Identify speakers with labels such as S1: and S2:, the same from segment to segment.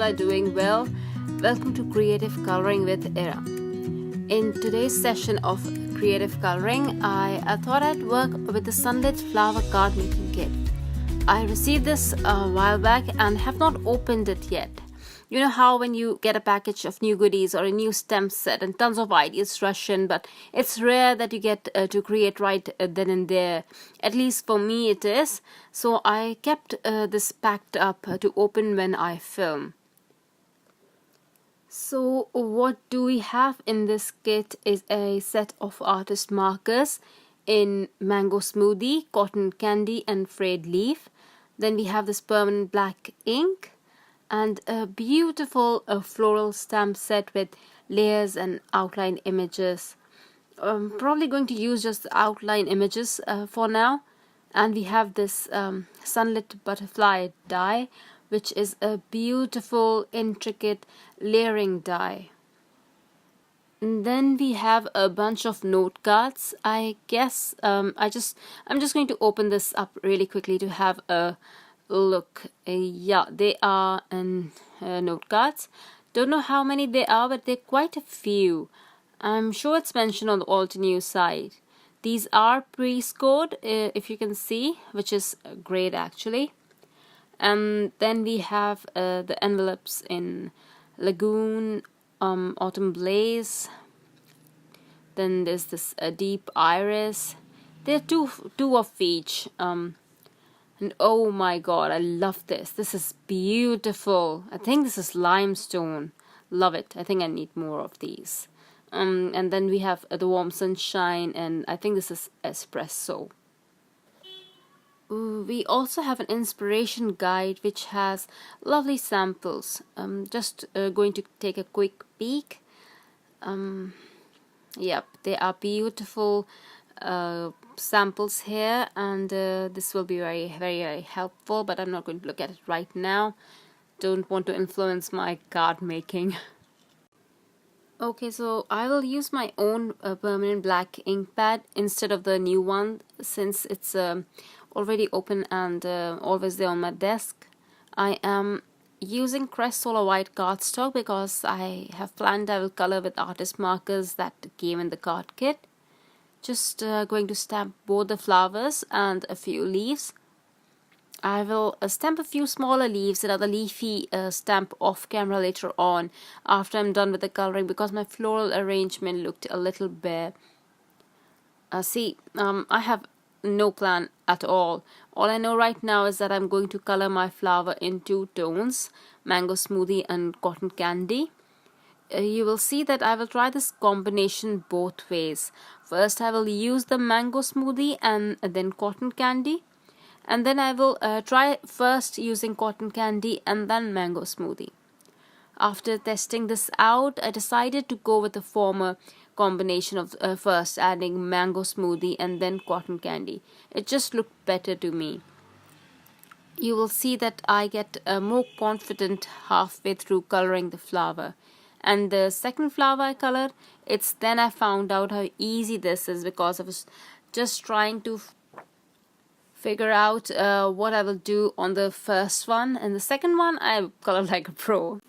S1: are doing well. Welcome to Creative Coloring with Erum. In today's session of Creative Coloring, I thought I'd work with the Sunlit flower card making kit. I received this a while back and have not opened it yet. You know how when you get a package of new goodies or a new stamp set and tons of ideas rush in, but it's rare that you get to create right then and there. At least for me it is. So I kept this packed up to open when I film. So what do we have in this kit is a set of artist markers in Mango Smoothie, Cotton Candy and Frayed Leaf. Then we have this permanent black ink and a beautiful floral stamp set with layers and outline images. I'm probably going to use just the outline images for now. And we have this Sunlit butterfly die, which is a beautiful intricate layering die. And then we have a bunch of note cards. I guess I'm just going to open this up really quickly to have a look. Yeah, they are note cards. Don't know how many they are, but they're quite a few. I'm sure it's mentioned on the Altenew side. These are pre-scored, if you can see, which is great actually. And then we have the envelopes in Lagoon, Autumn Blaze. Then there's this Deep Iris. There are two of each. And oh my god, I love this. This is beautiful. I think this is limestone. Love it. I think I need more of these. And then we have the Warm Sunshine, and I think this is Espresso. We also have an inspiration guide which has lovely samples. Just going to take a quick peek. Yep, they are beautiful samples here, and this will be very, very, very helpful, but I'm not going to look at it right now. Don't want to influence my card making. Okay, so I will use my own permanent black ink pad instead of the new one, since it's already open and always there on my desk. I am using Crest Solar White cardstock because I have planned I will color with artist markers that came in the card kit. Just going to stamp both the flowers and a few leaves. I will stamp a few smaller leaves and other leafy stamp off camera later on after I'm done with the coloring, because my floral arrangement looked a little bare. I have no plan at all. All I know right now is that I'm going to color my flower in two tones, Mango Smoothie and Cotton Candy. You will see that I will try this combination both ways. First I will use the Mango Smoothie and then Cotton Candy, and then I will try first using Cotton Candy and then Mango Smoothie. After testing this out, I decided to go with the former combination of first adding Mango Smoothie and then Cotton Candy. It just looked better to me. You will see that I get more confident halfway through coloring the flower. And the second flower I colored, it's then I found out how easy this is, because I was just trying to figure out what I will do on the first one, and the second one I colored like a pro.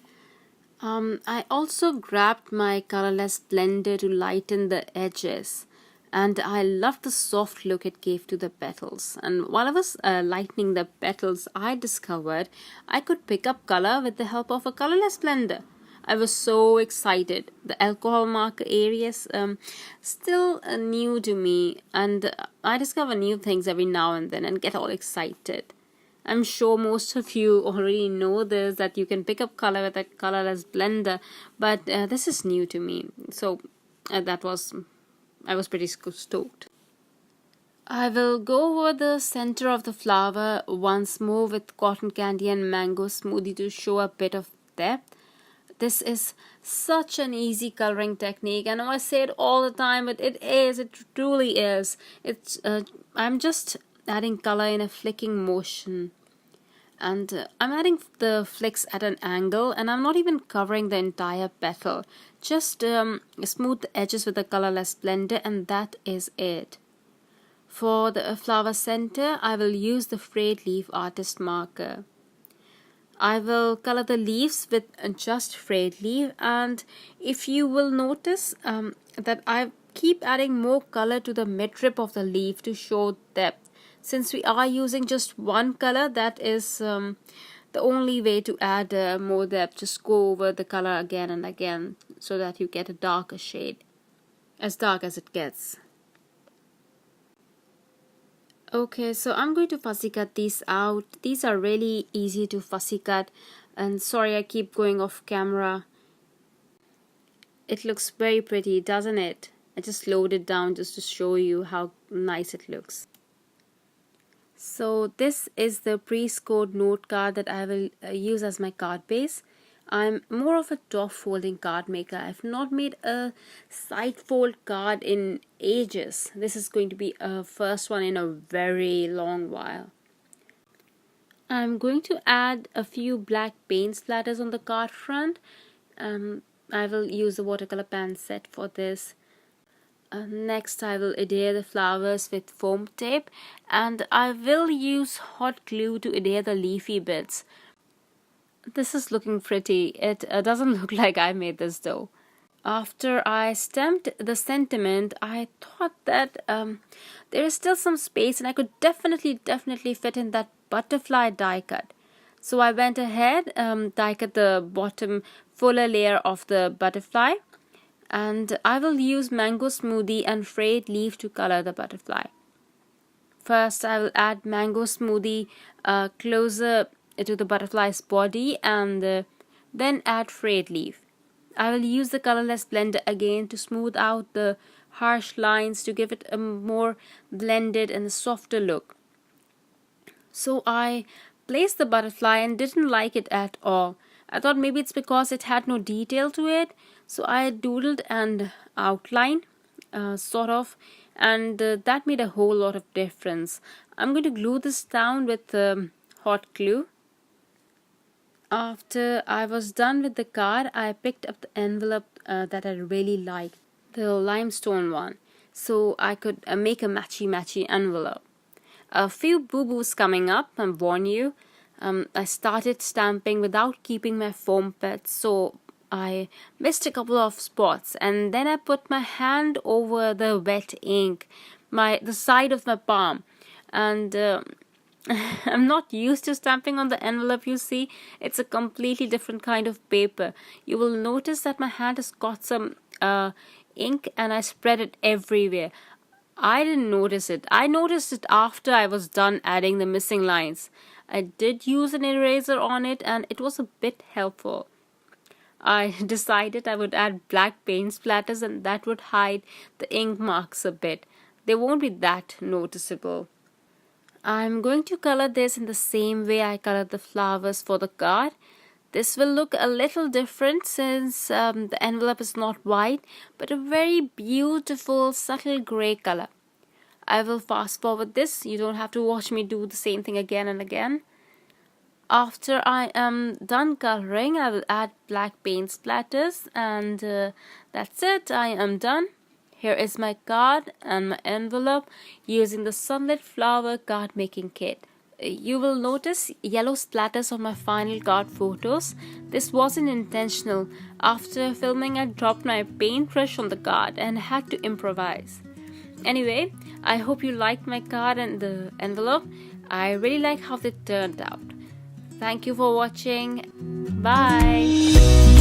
S1: I also grabbed my colorless blender to lighten the edges, and I loved the soft look it gave to the petals. And while I was lightening the petals, I discovered I could pick up color with the help of a colorless blender. I was so excited. The alcohol marker areas still new to me, and I discover new things every now and then and get all excited. I'm sure most of you already know this, that you can pick up color with a colorless blender, but this is new to me. So I was pretty stoked. I will go over the center of the flower once more with Cotton Candy and Mango Smoothie to show a bit of depth. This is such an easy coloring technique. I know I say it all the time, but it truly is. I'm just adding color in a flicking motion. And I'm adding the flicks at an angle, and I'm not even covering the entire petal. Just smooth the edges with a colorless blender, and that is it. For the flower center, I will use the Frayed Leaf artist marker. I will color the leaves with just frayed leaf, and if you will notice that I keep adding more color to the midrib of the leaf to show depth. Since we are using just one color, that is the only way to add more depth. Just go over the color again and again so that you get a darker shade, as dark as it gets. Okay, so I'm going to fussy cut these out. These are really easy to fussy cut, and sorry I keep going off camera. It looks very pretty, doesn't it? I just slowed it down just to show you how nice it looks. So this is the pre-scored note card that I will use as my card base. I'm more of a top folding card maker. I've not made a side fold card in ages. This is going to be a first one in a very long while. I'm going to add a few black paint splatters on the card front. I will use the watercolor pen set for this. Next I will adhere the flowers with foam tape, and I will use hot glue to adhere the leafy bits. This is looking pretty. It doesn't look like I made this though. After I stamped the sentiment, I thought that there is still some space and I could definitely fit in that butterfly die cut. So I went ahead, die cut the bottom fuller layer of the butterfly, and I will use mango smoothie and frayed leaf to color the butterfly. First I will add mango smoothie closer to the butterfly's body, and then add frayed leaf. I will use the colorless blender again to smooth out the harsh lines to give it a more blended and softer look. So I placed the butterfly and didn't like it at all. I thought maybe it's because it had no detail to it, so I doodled and outlined sort of, and that made a whole lot of difference. I'm going to glue this down with hot glue. After I was done with the card, I picked up the envelope that I really liked, the limestone one, so I could make a matchy envelope. A few boo-boos coming up, I warn you. I started stamping without keeping my foam pads, so I missed a couple of spots, and then I put my hand over the wet ink, the side of my palm, and I'm not used to stamping on the envelope, you see. It's a completely different kind of paper. You will notice that my hand has got some ink and I spread it everywhere. I didn't notice it. I noticed it after I was done adding the missing lines. I did use an eraser on it and it was a bit helpful. I decided I would add black paint splatters and that would hide the ink marks a bit. They won't be that noticeable. I'm going to color this in the same way I colored the flowers for the card. This will look a little different since the envelope is not white, but a very beautiful subtle grey color. I will fast forward this. You don't have to watch me do the same thing again and again. After I am done coloring, I will add black paint splatters, and that's it. I am done. Here is my card and my envelope using the Sunlit flower card making kit. You will notice yellow splatters on my final card photos. This wasn't intentional. After filming, I dropped my paintbrush on the card and had to improvise. Anyway, I hope you liked my card and the envelope. I really like how they turned out. Thank you for watching. Bye.